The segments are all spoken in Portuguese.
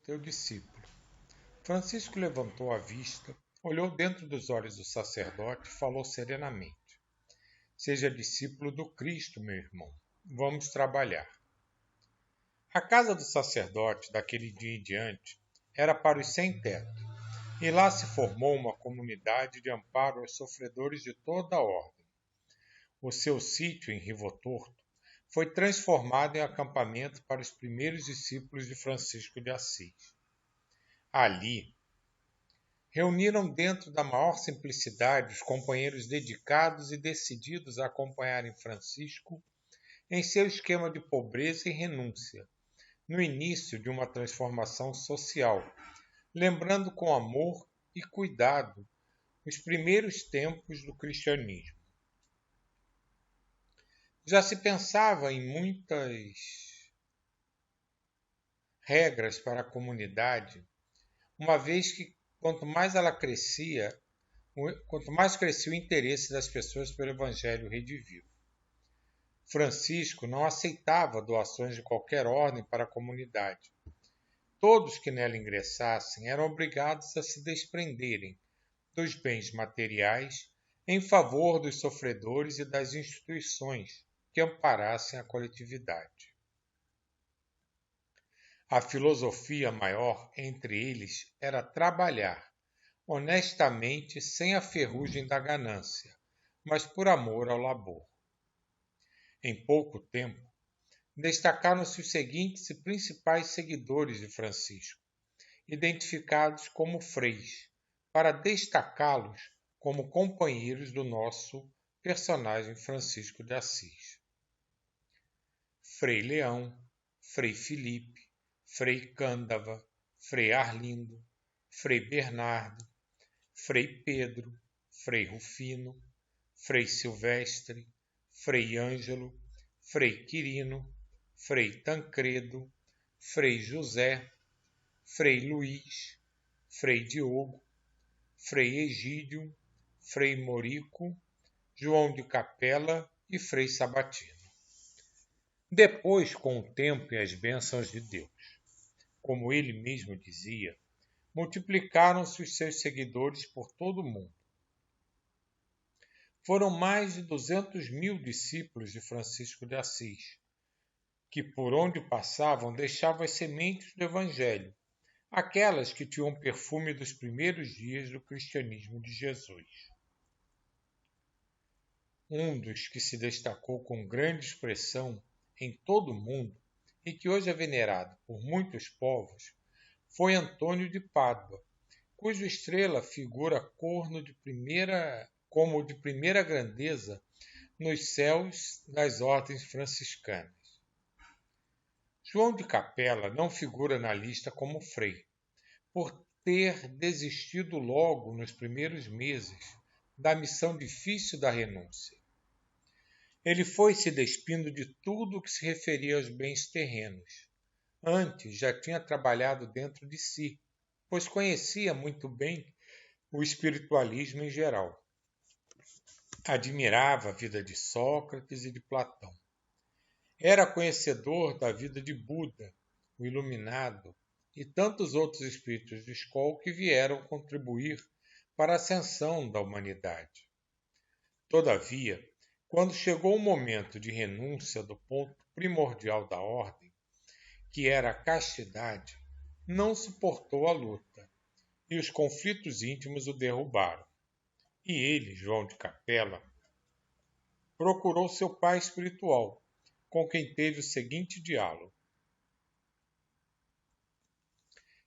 teu discípulo. Francisco levantou a vista, olhou dentro dos olhos do sacerdote e falou serenamente: Seja discípulo do Cristo, meu irmão. Vamos trabalhar. A casa do sacerdote, daquele dia em diante, era para os sem-teto, e lá se formou uma comunidade de amparo aos sofredores de toda a ordem. O seu sítio em Rivo Torto foi transformado em acampamento para os primeiros discípulos de Francisco de Assis. Ali, reuniram dentro da maior simplicidade os companheiros dedicados e decididos a acompanharem Francisco em seu esquema de pobreza e renúncia, no início de uma transformação social, lembrando com amor e cuidado os primeiros tempos do cristianismo. Já se pensava em muitas regras para a comunidade, uma vez que quanto mais crescia o interesse das pessoas pelo Evangelho redivivo. Francisco não aceitava doações de qualquer ordem para a comunidade. Todos que nela ingressassem eram obrigados a se desprenderem dos bens materiais em favor dos sofredores e das instituições que amparassem a coletividade. A filosofia maior entre eles era trabalhar, honestamente sem a ferrugem da ganância, mas por amor ao labor. Em pouco tempo, destacaram-se os seguintes e principais seguidores de Francisco, identificados como freis, para destacá-los como companheiros do nosso personagem Francisco de Assis. Frei Leão, Frei Filipe, Frei Cândava, Frei Arlindo, Frei Bernardo, Frei Pedro, Frei Rufino, Frei Silvestre, Frei Ângelo, Frei Quirino, Frei Tancredo, Frei José, Frei Luís, Frei Diogo, Frei Egídio, Frei Morico, João de Capela e Frei Sabatino. Depois, com o tempo e as bênçãos de Deus, como ele mesmo dizia, multiplicaram-se os seus seguidores por todo o mundo. Foram mais de 200.000 discípulos de Francisco de Assis, que por onde passavam deixavam as sementes do Evangelho, aquelas que tinham o perfume dos primeiros dias do cristianismo de Jesus. Um dos que se destacou com grande expressão em todo o mundo e que hoje é venerado por muitos povos foi Antônio de Pádua, cuja estrela figura como de primeira grandeza nos céus das ordens franciscanas. João de Capela não figura na lista como frei, por ter desistido logo nos primeiros meses da missão difícil da renúncia. Ele foi se despindo de tudo o que se referia aos bens terrenos. Antes já tinha trabalhado dentro de si, pois conhecia muito bem o espiritualismo em geral. Admirava a vida de Sócrates e de Platão. Era conhecedor da vida de Buda, o Iluminado, e tantos outros espíritos de escola que vieram contribuir para a ascensão da humanidade. Todavia, quando chegou o momento de renúncia do ponto primordial da ordem, que era a castidade, não suportou a luta, e os conflitos íntimos o derrubaram. E ele, João de Capela, procurou seu pai espiritual, com quem teve o seguinte diálogo: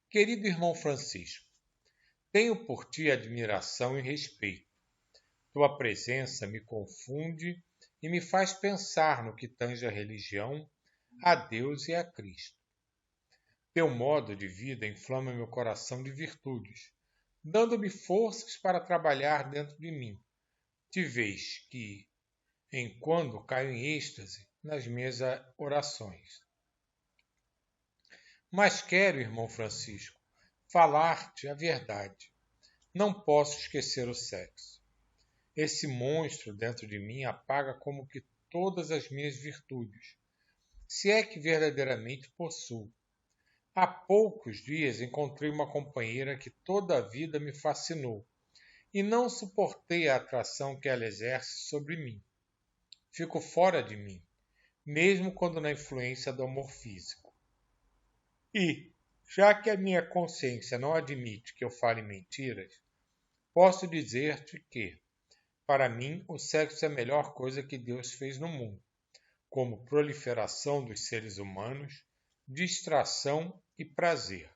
Querido irmão Francisco, tenho por ti admiração e respeito. Tua presença me confunde e me faz pensar no que tange a religião, a Deus e a Cristo. Teu modo de vida inflama meu coração de virtudes, dando-me forças para trabalhar dentro de mim. Te vês que, enquanto caio em êxtase nas minhas orações. Mas quero, irmão Francisco, falar-te a verdade. Não posso esquecer o sexo. Esse monstro dentro de mim apaga como que todas as minhas virtudes, se é que verdadeiramente possuo. Há poucos dias encontrei uma companheira que toda a vida me fascinou e não suportei a atração que ela exerce sobre mim. Fico fora de mim, mesmo quando na influência do amor físico. E, já que a minha consciência não admite que eu fale mentiras, posso dizer-te que, para mim, o sexo é a melhor coisa que Deus fez no mundo, como proliferação dos seres humanos, distração e prazer.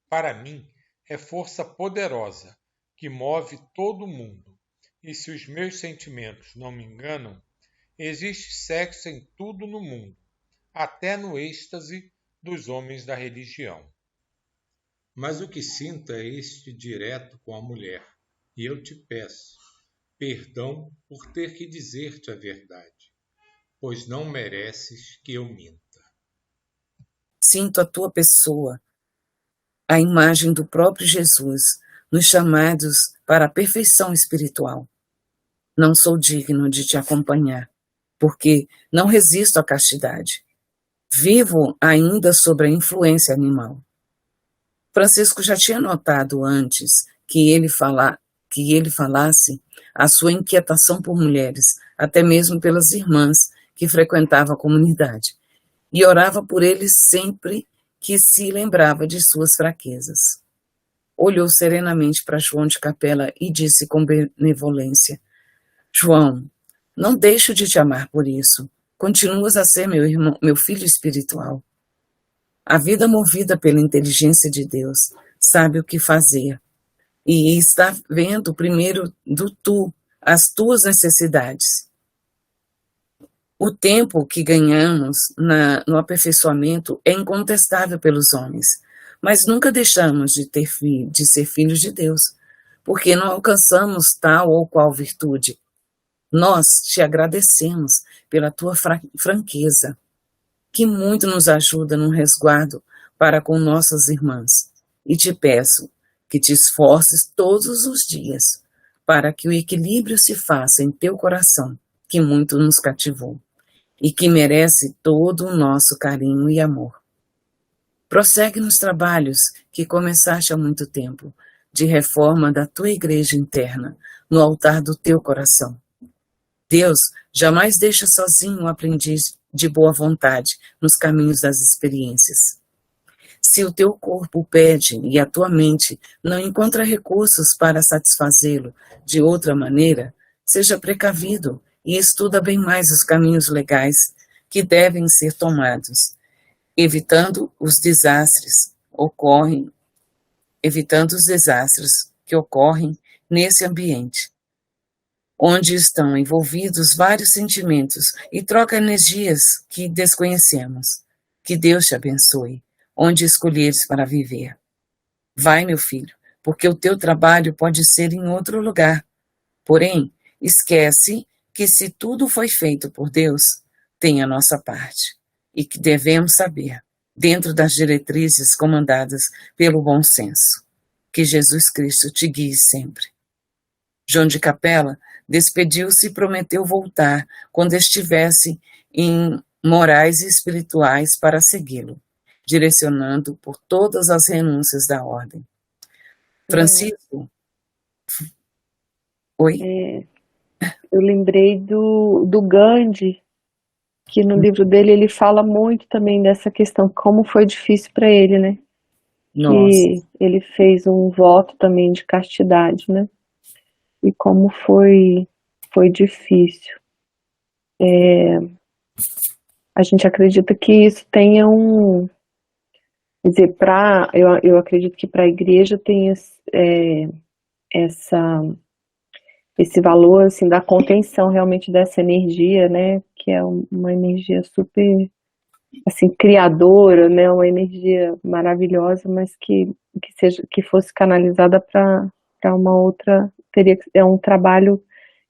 Para mim, é força poderosa que move todo mundo. E se os meus sentimentos não me enganam, existe sexo em tudo no mundo, até no êxtase dos homens da religião. Mas o que sinto é este direto com a mulher, e eu te peço perdão por ter que dizer-te a verdade, pois não mereces que eu minta. Sinto a tua pessoa, a imagem do próprio Jesus, nos chamados para a perfeição espiritual. Não sou digno de te acompanhar, porque não resisto à castidade. Vivo ainda sob a influência animal. Francisco já tinha notado antes que ele falasse a sua inquietação por mulheres, até mesmo pelas irmãs que frequentavam a comunidade, e orava por eles sempre que se lembrava de suas fraquezas. Olhou serenamente para João de Capela e disse com benevolência: João, não deixo de te amar por isso. Continuas a ser meu irmão, meu filho espiritual. A vida movida pela inteligência de Deus sabe o que fazer e está vendo primeiro as tuas necessidades. O tempo que ganhamos no aperfeiçoamento é incontestável pelos homens, mas nunca deixamos de ser filhos de Deus, porque não alcançamos tal ou qual virtude. Nós te agradecemos pela tua franqueza, que muito nos ajuda no resguardo para com nossas irmãs, e te peço que te esforces todos os dias para que o equilíbrio se faça em teu coração, que muito nos cativou e que merece todo o nosso carinho e amor. Prossegue nos trabalhos que começaste há muito tempo, de reforma da tua igreja interna, no altar do teu coração. Deus jamais deixa sozinho o aprendiz de boa vontade nos caminhos das experiências. Se o teu corpo pede e a tua mente não encontra recursos para satisfazê-lo de outra maneira, seja precavido e estuda bem mais os caminhos legais que devem ser tomados, evitando os desastres que ocorrem nesse ambiente, onde estão envolvidos vários sentimentos e troca energias que desconhecemos. Que Deus te abençoe, onde escolheres para viver. Vai, meu filho, porque o teu trabalho pode ser em outro lugar. Porém, esquece que se tudo foi feito por Deus, tem a nossa parte, e que devemos saber, dentro das diretrizes comandadas pelo bom senso. Que Jesus Cristo te guie sempre. João de Capela despediu-se e prometeu voltar quando estivesse em morais e espirituais para segui-lo, direcionando por todas as renúncias da ordem. Francisco? Oi? Eu lembrei do Gandhi, que no livro dele ele fala muito também dessa questão, como foi difícil para ele, né? Nossa. Que ele fez um voto também de castidade, né? E como foi difícil. A gente acredita que isso tenha quer dizer, eu acredito que para a igreja tem esse valor assim, da contenção realmente dessa energia, né? Que é uma energia super assim, criadora, né? Uma energia maravilhosa, mas que fosse canalizada para uma outra, é um trabalho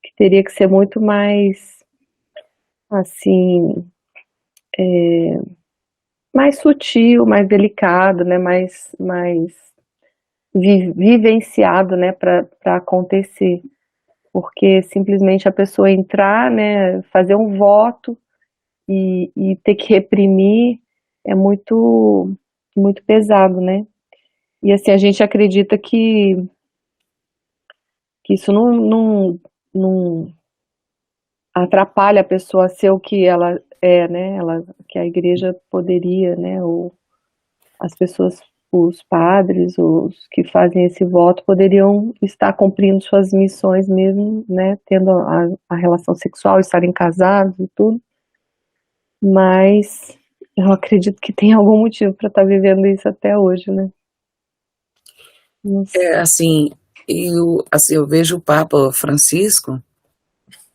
que teria que ser muito mais assim, mais sutil, mais delicado, né? Mais vivenciado, né? Para acontecer, porque simplesmente a pessoa entrar, né? Fazer um voto e ter que reprimir é muito, muito pesado, né? E assim, a gente acredita que isso não atrapalha a pessoa a ser o que ela é, né? Que a igreja poderia, né? Ou as pessoas, os padres, os que fazem esse voto, poderiam estar cumprindo suas missões mesmo, né? Tendo a relação sexual, estarem casados e tudo. Mas eu acredito que tem algum motivo para estar vivendo isso até hoje, né? Não sei. Eu vejo o Papa Francisco,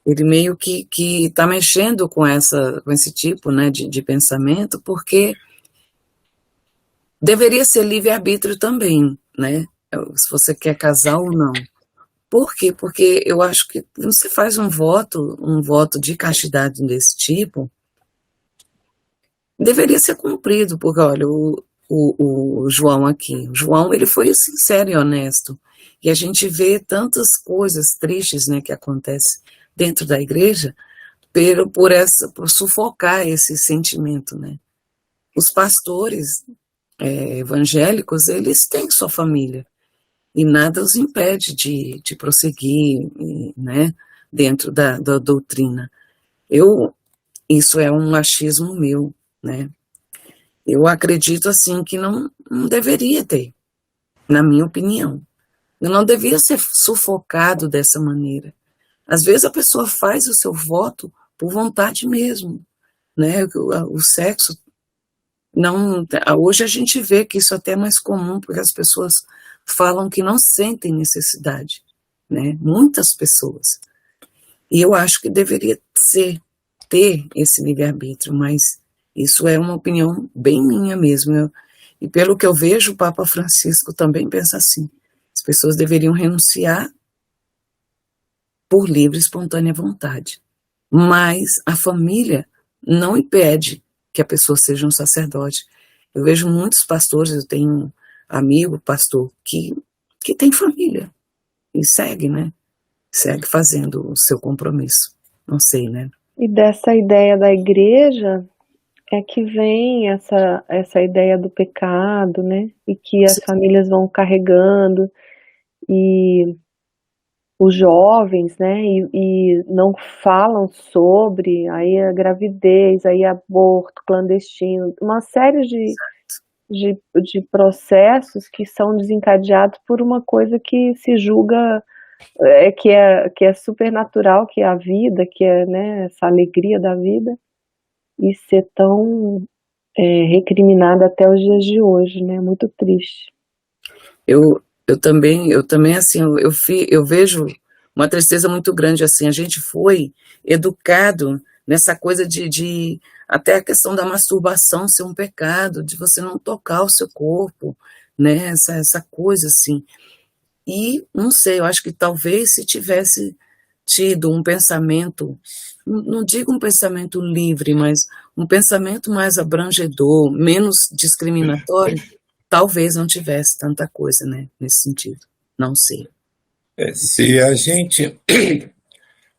ele meio que está mexendo com esse tipo, né, de pensamento, porque deveria ser livre-arbítrio também, né? Se você quer casar ou não. Por quê? Porque eu acho que você faz um voto de castidade desse tipo, deveria ser cumprido, porque, olha, o João aqui, o João, ele foi sincero e honesto, e a gente vê tantas coisas tristes, né, que acontecem dentro da igreja, por sufocar esse sentimento, né. Os pastores evangélicos, eles têm sua família, e nada os impede de prosseguir, né, dentro da doutrina. Isso é um achismo meu, né. Eu acredito, assim, que não deveria ter, na minha opinião. Não devia ser sufocado dessa maneira. Às vezes a pessoa faz o seu voto por vontade mesmo, né? O sexo não. Hoje a gente vê que isso até é mais comum, porque as pessoas falam que não sentem necessidade, né? Muitas pessoas. E eu acho que deveria ter esse livre-arbítrio, mas isso é uma opinião bem minha mesmo. E pelo que eu vejo, o Papa Francisco também pensa assim. As pessoas deveriam renunciar por livre e espontânea vontade. Mas a família não impede que a pessoa seja um sacerdote. Eu vejo muitos pastores, eu tenho um amigo pastor que tem família e segue, né? Segue fazendo o seu compromisso. Não sei, né? E dessa ideia da igreja é que vem essa ideia do pecado, né? E que as famílias vão carregando, e os jovens, né? E não falam sobre, aí a gravidez, aí aborto clandestino, uma série de processos que são desencadeados por uma coisa que se julga que é supernatural, que é a vida, que é, né, essa alegria da vida, e ser tão recriminada até os dias de hoje, né? Muito triste. Eu também assim, eu vejo uma tristeza muito grande, assim, a gente foi educado nessa coisa de até a questão da masturbação ser um pecado, de você não tocar o seu corpo, né, essa coisa, assim, e, não sei, eu acho que talvez se tivesse tido um pensamento, não digo um pensamento livre, mas um pensamento mais abrangedor, menos discriminatório, talvez não tivesse tanta coisa, né, nesse sentido. Não sei. Se a gente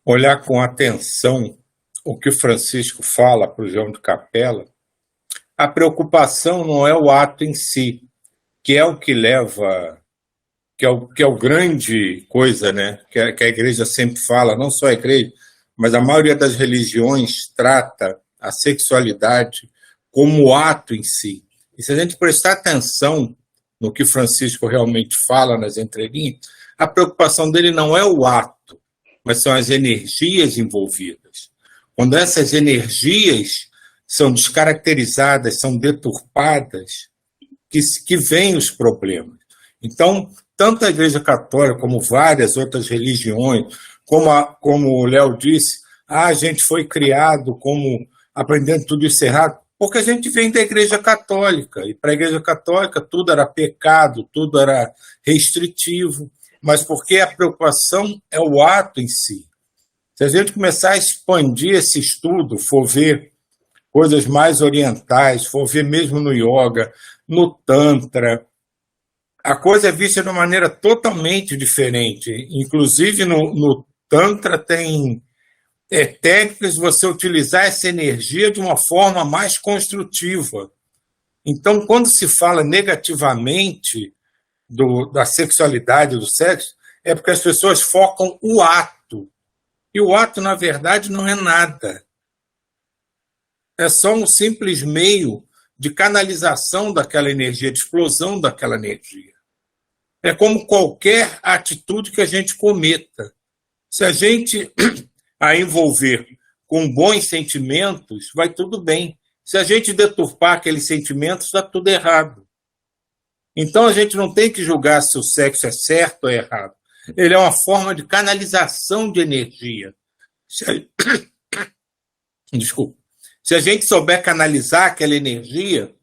olhar com atenção o que o Francisco fala para o João de Capela, a preocupação não é o ato em si, que é o que leva, que é o grande coisa, né? Que a igreja sempre fala, não só a igreja, mas a maioria das religiões trata a sexualidade como o ato em si. E se a gente prestar atenção no que Francisco realmente fala nas entrelinhas, a preocupação dele não é o ato, mas são as energias envolvidas. Quando essas energias são descaracterizadas, são deturpadas, que vêm os problemas. Então, tanto a Igreja Católica como várias outras religiões, como o Léo disse, a gente foi criado como aprendendo tudo isso errado, porque a gente vem da Igreja Católica, e para a Igreja Católica tudo era pecado, tudo era restritivo, mas porque a preocupação é o ato em si. Se a gente começar a expandir esse estudo, for ver coisas mais orientais, for ver mesmo no yoga, no tantra, a coisa é vista de uma maneira totalmente diferente. Inclusive no tantra tem técnicas de você utilizar essa energia de uma forma mais construtiva, Então, quando se fala negativamente da sexualidade, do sexo, é porque as pessoas focam o ato. E o ato, na verdade, não é nada. É só um simples meio de canalização daquela energia, de explosão daquela energia. É como qualquer atitude que a gente cometa. Se a gente a envolver com bons sentimentos, vai tudo bem. Se a gente deturpar aqueles sentimentos, está tudo errado. Então a gente não tem que julgar se o sexo é certo ou errado. Ele é uma forma de canalização de energia. Desculpa. Se a gente souber canalizar aquela energia,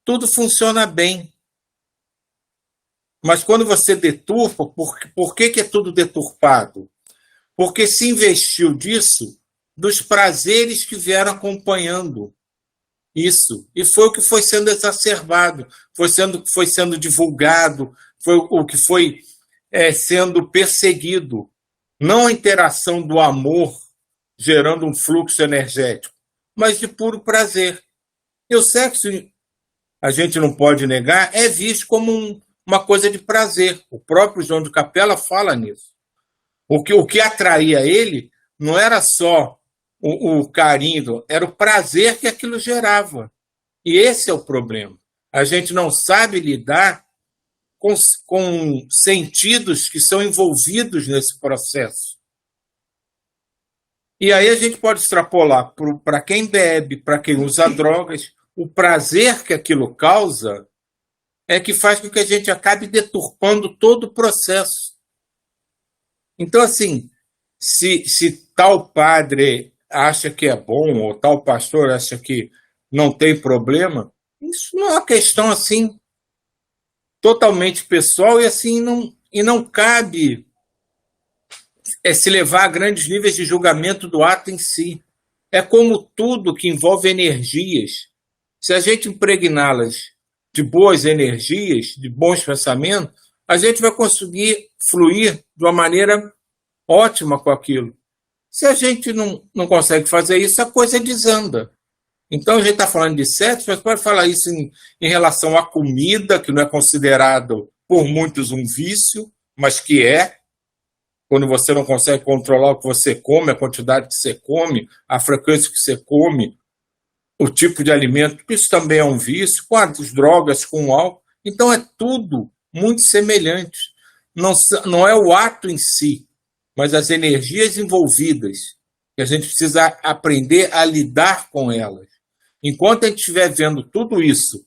tudo funciona bem. Mas quando você deturpa, por que é tudo deturpado? Porque se investiu disso dos prazeres que vieram acompanhando isso. E foi o que foi sendo exacerbado, foi sendo divulgado, foi o que foi sendo perseguido. Não a interação do amor gerando um fluxo energético, mas de puro prazer. E o sexo, a gente não pode negar, é visto como uma coisa de prazer. O próprio João de Capela fala nisso. O que atraía ele não era só o carinho, era o prazer que aquilo gerava. E esse é o problema. A gente não sabe lidar com sentidos que são envolvidos nesse processo. E aí a gente pode extrapolar para quem bebe, para quem usa drogas, o prazer que aquilo causa é que faz com que a gente acabe deturpando todo o processo. Então, assim, se tal padre acha que é bom, ou tal pastor acha que não tem problema, isso não é uma questão assim totalmente pessoal e assim não cabe se levar a grandes níveis de julgamento do ato em si. É como tudo que envolve energias. Se a gente impregná-las de boas energias, de bons pensamentos, a gente vai conseguir fluir de uma maneira ótima com aquilo. Se a gente não consegue fazer isso, a coisa desanda. Então, a gente está falando de sexo, mas pode falar isso em relação à comida, que não é considerado por muitos um vício, mas que é. Quando você não consegue controlar o que você come, a quantidade que você come, a frequência que você come, o tipo de alimento, isso também é um vício, com as drogas, com o álcool. Então, é tudo muito semelhante. Não é o ato em si, mas as energias envolvidas, que a gente precisa aprender a lidar com elas. Enquanto a gente estiver vendo tudo isso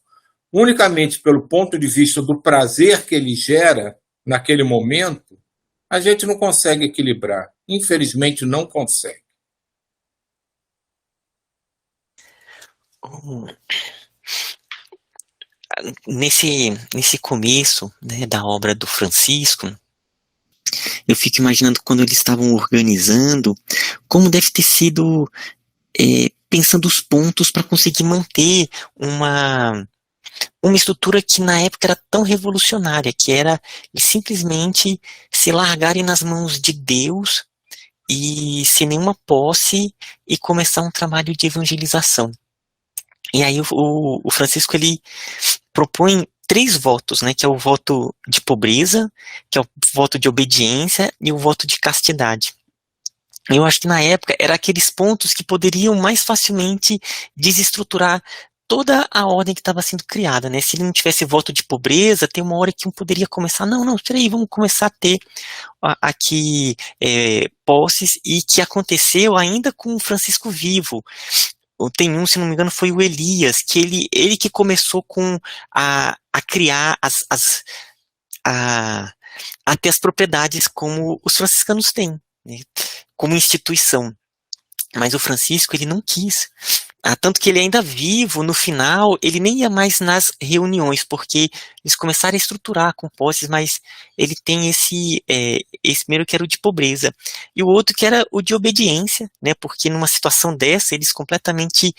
unicamente pelo ponto de vista do prazer que ele gera naquele momento, a gente não consegue equilibrar. Infelizmente, não consegue. Nesse começo, né, da obra do Francisco, eu fico imaginando quando eles estavam organizando, como deve ter sido pensando os pontos para conseguir manter uma estrutura que na época era tão revolucionária, que era simplesmente se largarem nas mãos de Deus e sem nenhuma posse e começar um trabalho de evangelização. E aí o Francisco ele propõe 3 votos, né, que é o voto de pobreza, que é o voto de obediência e o voto de castidade. Eu acho que na época eram aqueles pontos que poderiam mais facilmente desestruturar toda a ordem que estava sendo criada, né? Se ele não tivesse voto de pobreza, tem uma hora que um poderia começar, não, peraí, vamos começar a ter aqui posses, e que aconteceu ainda com o Francisco vivo. Tem um, se não me engano, foi o Elias, que ele que começou a criar a ter as propriedades como os franciscanos têm, né, como instituição. Mas o Francisco, ele não quis. Tanto que ele ainda vivo, no final, ele nem ia mais nas reuniões, porque eles começaram a estruturar com posses, mas ele tem esse primeiro que era o de pobreza. E o outro que era o de obediência, né, porque numa situação dessa, eles completamente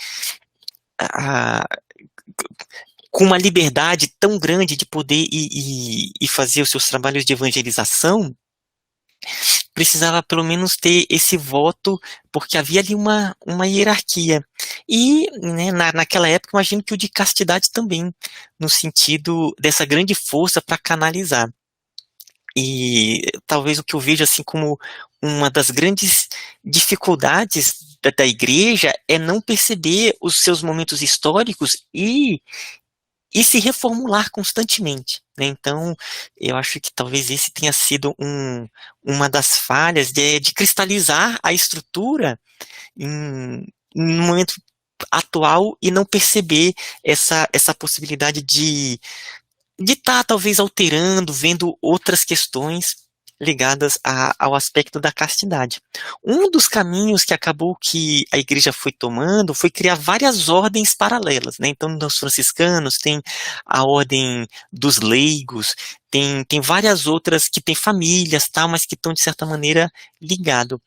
com uma liberdade tão grande de poder e fazer os seus trabalhos de evangelização, precisava pelo menos ter esse voto, porque havia ali uma hierarquia. E, né, naquela época, imagino que o de castidade também, no sentido dessa grande força para canalizar. E talvez o que eu vejo assim como uma das grandes dificuldades da igreja é não perceber os seus momentos históricos e se reformular constantemente, né? Então, eu acho que talvez esse tenha sido uma das falhas de cristalizar a estrutura no momento atual e não perceber essa possibilidade de estar talvez alterando, vendo outras questões ligadas ao aspecto da castidade. Um dos caminhos que acabou que a igreja foi tomando foi criar várias ordens paralelas, né? Então, nos franciscanos tem a ordem dos leigos, tem várias outras que têm famílias, tal, mas que estão, de certa maneira, ligados.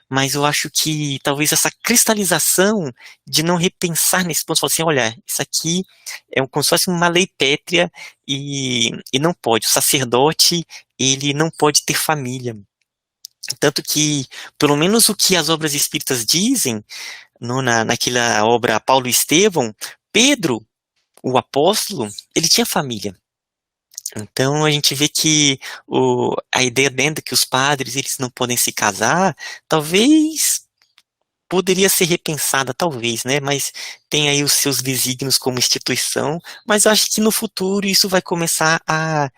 Mas eu acho que talvez essa cristalização de não repensar nesse ponto, falar assim, olha, isso aqui é como se fosse uma lei pétrea e não pode. O sacerdote, ele não pode ter família. Tanto que, pelo menos o que as obras espíritas dizem, naquela obra Paulo e Estevão, Pedro, o apóstolo, ele tinha família. Então a gente vê que a ideia dentro que os padres eles não podem se casar, talvez poderia ser repensada, talvez, né? Mas tem aí os seus desígnios como instituição, mas eu acho que no futuro isso vai começar a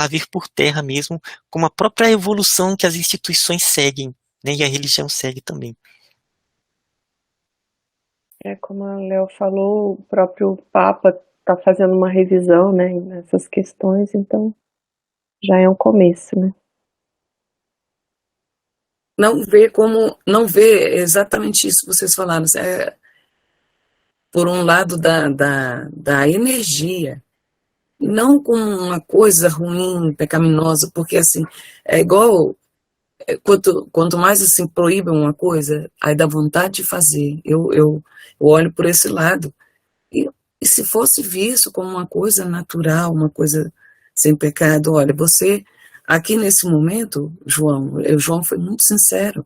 vir por terra mesmo, com a própria evolução que as instituições seguem, né? E a religião segue também. Como a Léo falou, o próprio Papa está fazendo uma revisão, né, nessas questões, então já é um começo, né? Não vê exatamente isso que vocês falaram. Por um lado da energia, não como uma coisa ruim, pecaminosa, porque assim, é igual, quanto mais assim proíbem uma coisa, aí dá vontade de fazer. Eu olho por esse lado. E se fosse visto como uma coisa natural, uma coisa sem pecado, olha, você, aqui nesse momento, João foi muito sincero,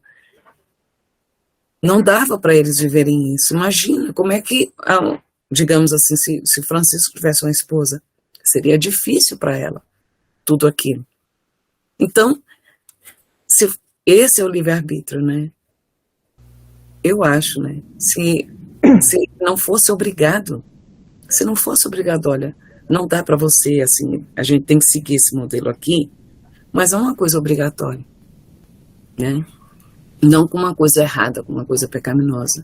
não dava para eles viverem isso. Imagina como é que, digamos assim, se Francisco tivesse uma esposa, seria difícil para ela, tudo aquilo. Então, esse é o livre-arbítrio, né? Eu acho, né? Se não fosse obrigado, olha, não dá para você, assim, a gente tem que seguir esse modelo aqui, mas é uma coisa obrigatória, né? Não com uma coisa errada, com uma coisa pecaminosa,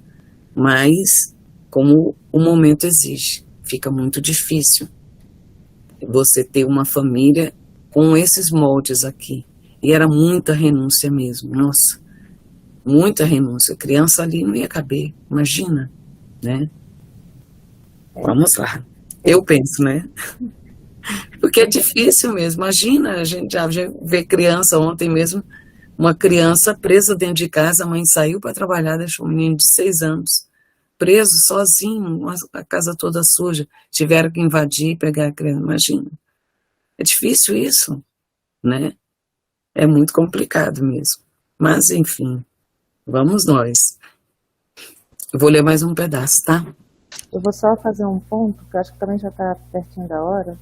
mas como o momento exige. Fica muito difícil você ter uma família com esses moldes aqui. E era muita renúncia mesmo, nossa, muita renúncia. Criança ali não ia caber, imagina, né? Vamos lá. Eu penso, né? Porque é difícil mesmo. Imagina, a gente já vê criança ontem mesmo, uma criança presa dentro de casa, a mãe saiu para trabalhar, deixou um menino de 6 anos, preso, sozinho, a casa toda suja. Tiveram que invadir e pegar a criança. Imagina. É difícil isso, né? É muito complicado mesmo. Mas, enfim, vamos nós. Eu vou ler mais um pedaço, tá? Eu vou só fazer um ponto, que eu acho que também já está pertinho da hora.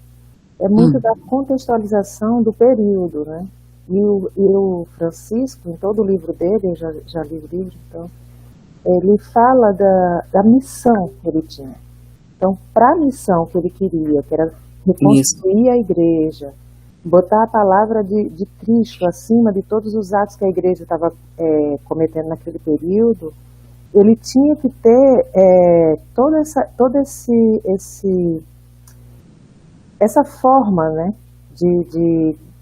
É muito da contextualização do período, né? E o Francisco, em todo o livro dele, eu já li o livro, então, ele fala da missão que ele tinha. Então, para a missão que ele queria, que era reconstruir a igreja, botar a palavra de Cristo acima de todos os atos que a igreja estava cometendo naquele período, ele tinha que ter toda essa forma, né,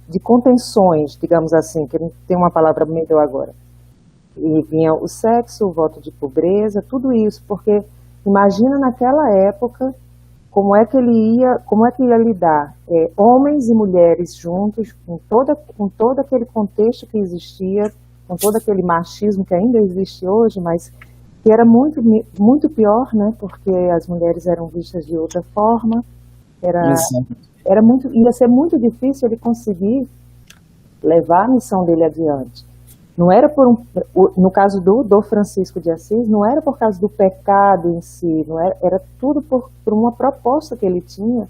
de contenções, digamos assim, que não tem uma palavra melhor agora. E vinha o sexo, o voto de pobreza, tudo isso, porque imagina naquela época como é que ele ia lidar homens e mulheres juntos, com todo aquele contexto que existia, com todo aquele machismo que ainda existe hoje, mas que era muito, muito pior, né, porque as mulheres eram vistas de outra forma, ia ser muito difícil ele conseguir levar a missão dele adiante. Não era no caso do Francisco de Assis, não era por causa do pecado em si, não era tudo por uma proposta que ele tinha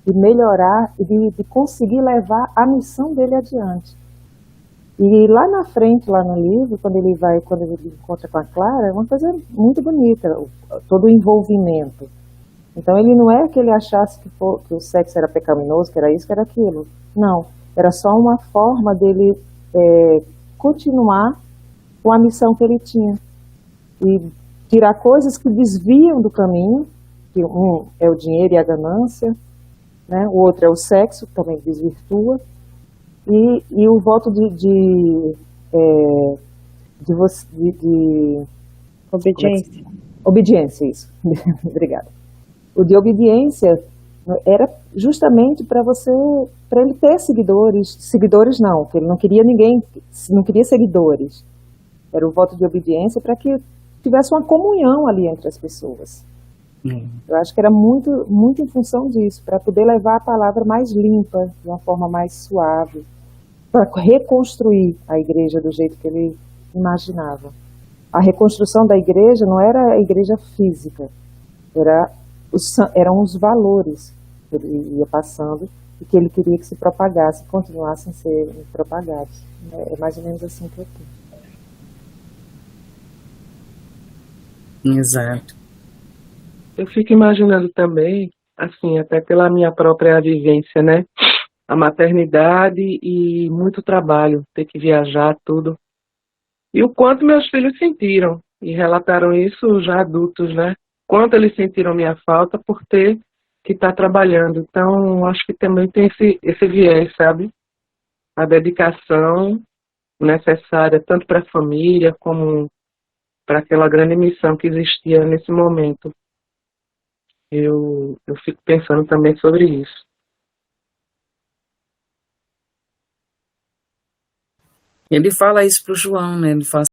de melhorar e de conseguir levar a missão dele adiante. E lá na frente, lá no livro, quando ele encontra com a Clara, é uma coisa muito bonita, todo o envolvimento. Então ele não é que ele achasse que o sexo era pecaminoso, que era isso, que era aquilo. Não, era só uma forma dele continuar com a missão que ele tinha. E tirar coisas que desviam do caminho, que um é o dinheiro e a ganância, né? O outro é o sexo, que também desvirtua, e o voto de Obediência. obediência, isso. Obrigada. O de obediência era justamente para ele ter seguidores não, que ele não queria não queria seguidores. Era o voto de obediência para que tivesse uma comunhão ali entre as pessoas. Eu acho que era muito, muito em função disso, para poder levar a palavra mais limpa, de uma forma mais suave, para reconstruir a igreja do jeito que ele imaginava. A reconstrução da igreja não era a igreja física, eram os valores que ele ia passando e que ele queria que se propagasse, continuassem a ser propagados. É mais ou menos assim que eu tenho. Exato. Eu fico imaginando também, assim, até pela minha própria vivência, né? A maternidade e muito trabalho, ter que viajar, tudo. E o quanto meus filhos sentiram, e relataram isso já adultos, né? Quanto eles sentiram minha falta por ter que estar trabalhando. Então, acho que também tem esse viés, sabe? A dedicação necessária tanto para a família como para aquela grande missão que existia nesse momento. Eu fico pensando também sobre isso. Ele fala isso para o João, né? Ele fala